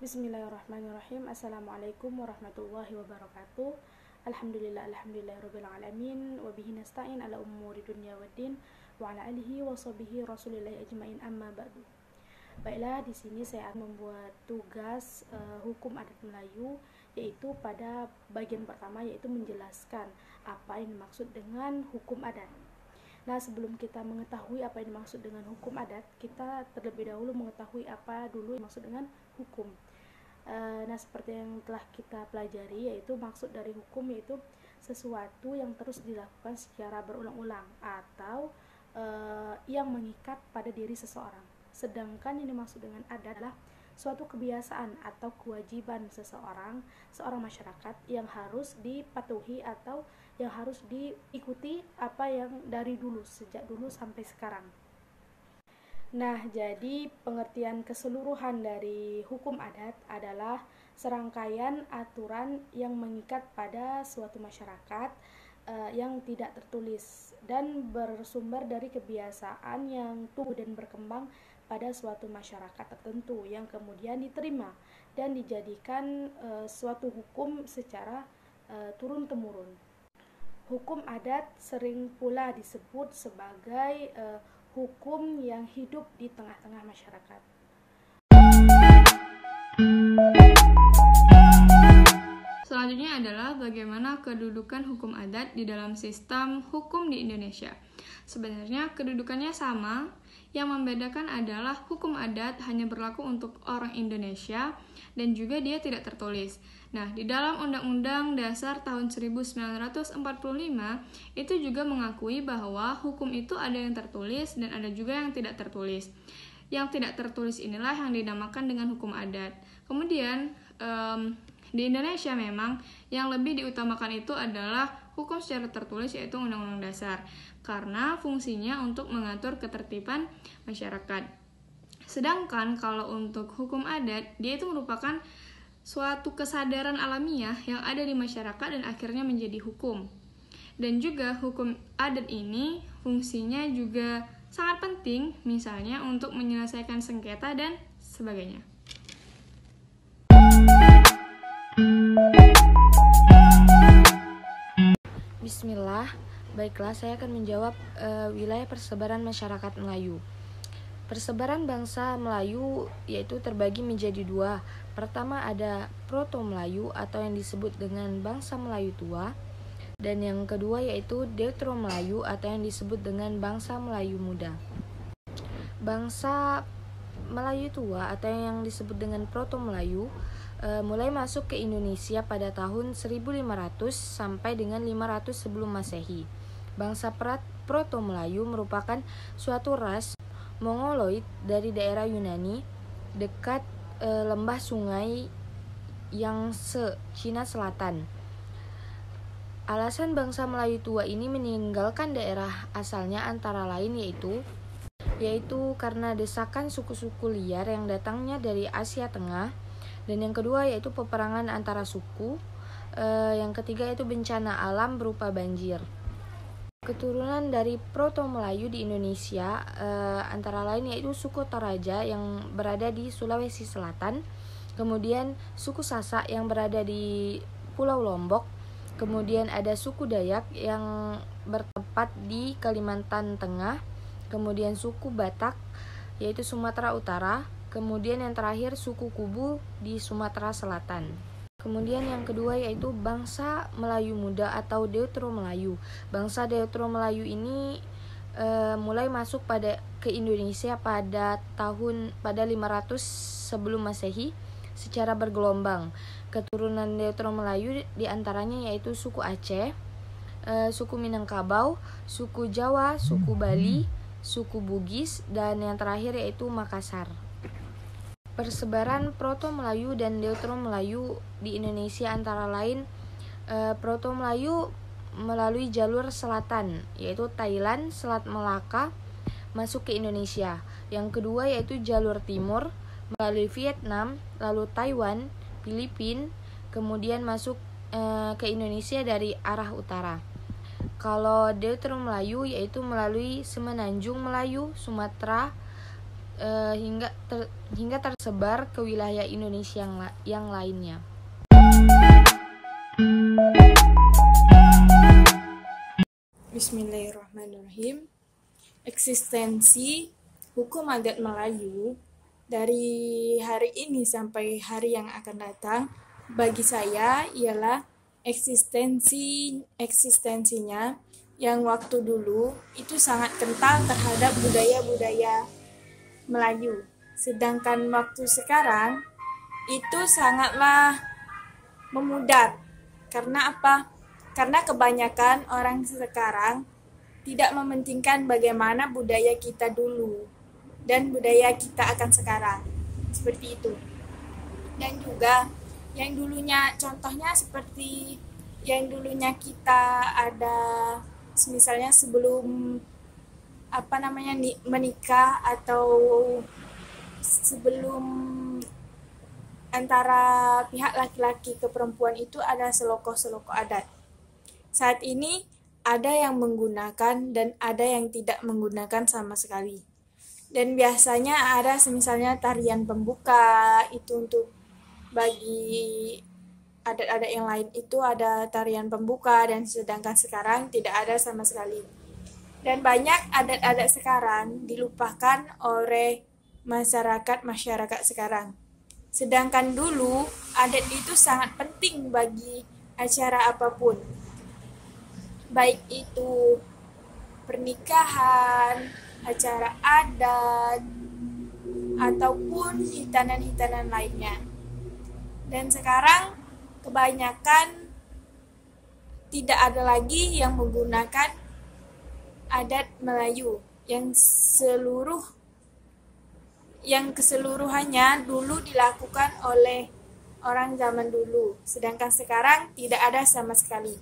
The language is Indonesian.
Bismillahirrahmanirrahim. Assalamualaikum warahmatullahi wabarakatuh. Alhamdulillahirabbil alamin wa bihi nasta'in ala umuri dunya waddin wa ala alihi wa sahbihi rasulillahi ajmain, amma ba'du. Baiklah, di sini saya akan membuat tugas hukum adat Melayu, yaitu pada bagian pertama, yaitu menjelaskan apa yang dimaksud dengan hukum adat. Nah, sebelum kita mengetahui apa yang dimaksud dengan hukum adat, kita terlebih dahulu mengetahui apa dulu yang dimaksud dengan hukum. Nah, seperti yang telah kita pelajari, yaitu maksud dari hukum yaitu sesuatu yang terus dilakukan secara berulang-ulang atau yang mengikat pada diri seseorang. Sedangkan yang dimaksud dengan adat adalah suatu kebiasaan atau kewajiban seorang masyarakat yang harus dipatuhi atau yang harus diikuti apa yang dari dulu, sejak dulu sampai sekarang. Nah, jadi pengertian keseluruhan dari hukum adat adalah serangkaian aturan yang mengikat pada suatu masyarakat yang tidak tertulis dan bersumber dari kebiasaan yang tumbuh dan berkembang pada suatu masyarakat tertentu yang kemudian diterima dan dijadikan suatu hukum secara turun-temurun. Hukum adat sering pula disebut sebagai hukum yang hidup di tengah-tengah masyarakat. Selanjutnya adalah bagaimana kedudukan hukum adat di dalam sistem hukum di Indonesia. Sebenarnya kedudukannya sama, yang membedakan adalah hukum adat hanya berlaku untuk orang Indonesia dan juga dia tidak tertulis. Nah, di dalam Undang-Undang Dasar tahun 1945 itu juga mengakui bahwa hukum itu ada yang tertulis dan ada juga yang tidak tertulis. Yang tidak tertulis inilah yang dinamakan dengan hukum adat. Kemudian di Indonesia memang yang lebih diutamakan itu adalah hukum secara tertulis, yaitu Undang-Undang Dasar, karena fungsinya untuk mengatur ketertiban masyarakat. Sedangkan kalau untuk hukum adat, dia itu merupakan suatu kesadaran alamiah yang ada di masyarakat dan akhirnya menjadi hukum. Dan juga hukum adat ini fungsinya juga sangat penting, misalnya untuk menyelesaikan sengketa dan sebagainya. Bismillah, baiklah saya akan menjawab wilayah persebaran masyarakat Melayu. Persebaran bangsa Melayu yaitu terbagi menjadi dua. Pertama ada Proto-Melayu atau yang disebut dengan bangsa Melayu tua, dan yang kedua yaitu Deutero-Melayu atau yang disebut dengan bangsa Melayu muda. Bangsa Melayu tua atau yang disebut dengan Proto-Melayu mulai masuk ke Indonesia pada tahun 1500 sampai dengan 500 sebelum Masehi. Bangsa Proto-Melayu merupakan suatu ras Mongoloid dari daerah Yunani dekat lembah sungai Yangtze, Cina Selatan. Alasan bangsa Melayu tua ini meninggalkan daerah asalnya antara lain yaitu karena desakan suku-suku liar yang datangnya dari Asia Tengah, dan yang kedua yaitu peperangan antara suku, yang ketiga yaitu bencana alam berupa banjir. Keturunan dari Proto-Melayu di Indonesia antara lain yaitu suku Toraja yang berada di Sulawesi Selatan, kemudian suku Sasak yang berada di Pulau Lombok, kemudian ada suku Dayak yang bertempat di Kalimantan Tengah, kemudian suku Batak yaitu Sumatera Utara, kemudian yang terakhir suku Kubu di Sumatera Selatan. Kemudian yang kedua yaitu bangsa Melayu muda atau Deutero-Melayu. Bangsa Deutero-Melayu ini mulai masuk ke Indonesia pada 500 sebelum Masehi secara bergelombang. Keturunan Deutero-Melayu diantaranya yaitu suku Aceh, suku Minangkabau, suku Jawa, suku Bali, suku Bugis, dan yang terakhir yaitu Makassar. Persebaran Proto-Melayu dan Deutero-Melayu di Indonesia antara lain Proto-Melayu melalui jalur selatan yaitu Thailand, Selat Melaka masuk ke Indonesia. Yang kedua yaitu jalur timur melalui Vietnam, lalu Taiwan, Filipina, kemudian masuk ke Indonesia dari arah utara. Kalau Deutero-Melayu yaitu melalui Semenanjung Melayu, Sumatera, hingga tersebar ke wilayah Indonesia yang lainnya. Bismillahirrahmanirrahim. Eksistensi hukum adat Melayu dari hari ini sampai hari yang akan datang bagi saya ialah eksistensinya yang waktu dulu itu sangat kental terhadap budaya-budaya Melayu. Sedangkan waktu sekarang itu sangatlah memudar. Karena apa? Karena kebanyakan orang sekarang tidak mementingkan bagaimana budaya kita dulu dan budaya kita akan sekarang. Seperti itu. Dan juga yang dulunya, contohnya seperti yang dulunya kita ada misalnya sebelum menikah atau sebelum antara pihak laki-laki ke perempuan itu ada seloko-seloko adat. Saat ini ada yang menggunakan dan ada yang tidak menggunakan sama sekali. Dan biasanya ada misalnya tarian pembuka, itu untuk bagi adat-adat yang lain itu ada tarian pembuka, dan sedangkan sekarang tidak ada sama sekali. Dan banyak adat-adat sekarang dilupakan oleh masyarakat sekarang. Sedangkan dulu adat itu sangat penting bagi acara apapun. Baik itu pernikahan, acara adat, ataupun hitanan-hitanan lainnya. Dan sekarang kebanyakan tidak ada lagi yang menggunakan adat Melayu yang keseluruhannya dulu dilakukan oleh orang zaman dulu, sedangkan sekarang tidak ada sama sekali.